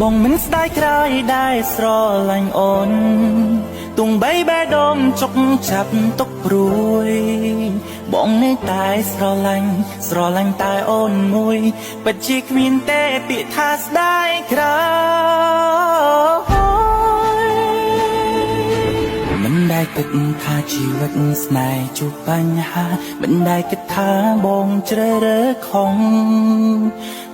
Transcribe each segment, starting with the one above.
បងមិនស្ដាយក្រោយដែរស្រឡាញ់អូនទងបីបែដងចុកចាប់ទុកព្រួយបងនៅតែស្រឡាញ់តែអូនមួយពិតជាគ្មានទេពាក្យថាស្ដាយក្រោយមិនដែលគិតថាជីវិតស្នេហ៍ជួបបញ្ហាមិនដែលគិតថាបងជ្រើសរើសខំ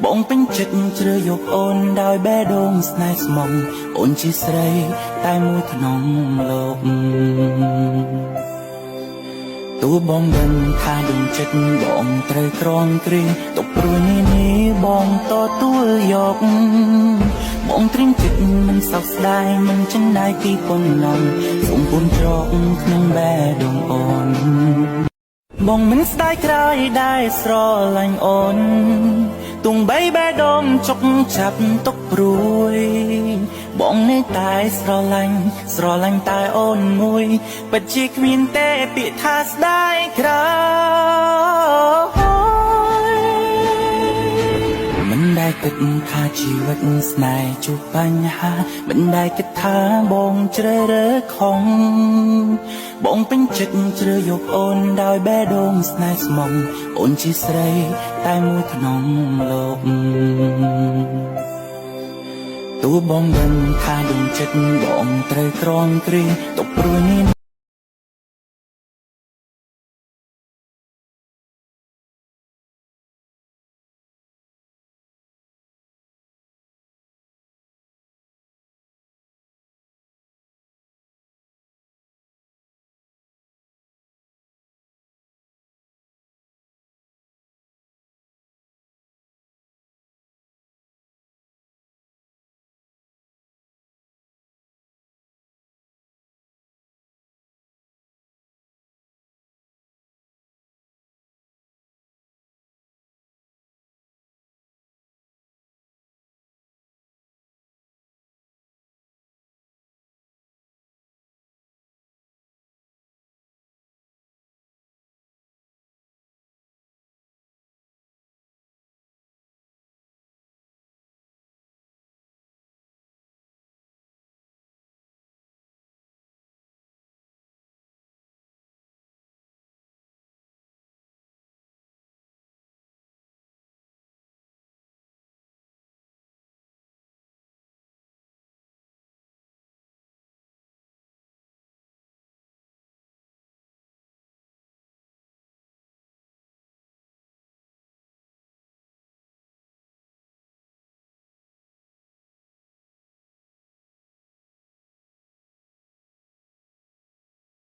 បងពេញចិត្តជ្រើសយកអូនដោយបេះដូងស្នេហ៍ស្មងអូនជាស្រីតែមួយក្នុងលោកទោះបងដឹងថាដួងចិត្តបងត្រូវក្រងគ្រីទុកព្រួយនេះបងទទួលយកបងត្រៀមចិត្តមិនសោកស្ដាយមិនចិនដៃពីប៉ុណ្ណឹងសូមពុនច្រកក្នុងបេះដូងអូនបងមិនស្ដាយក្រោយដែរស្រឡាញ់អូនទងបីបែដងចុកចាប់ទុកព្រួយបងនៅតែស្រឡាញ់តែអូនមួយពិតជាគ្មានទេពាក្យថាស្ដាយក្រោយមិនដែលគិតថាជីវិតស្នេហ៍ជួបបញ្ហាមិនដែលគិតថាបងជ្រើសរើសខំបងពេញចិត្តជ្រើសយកអូនដោយបេះដូងស្នេហ៍ស្មងអូនជាស្រីតែមួយក្នុងលោកទោះបងដឹងថាដួងចិត្តបងត្រូវក្រងគ្រីទុកព្រួយនេះ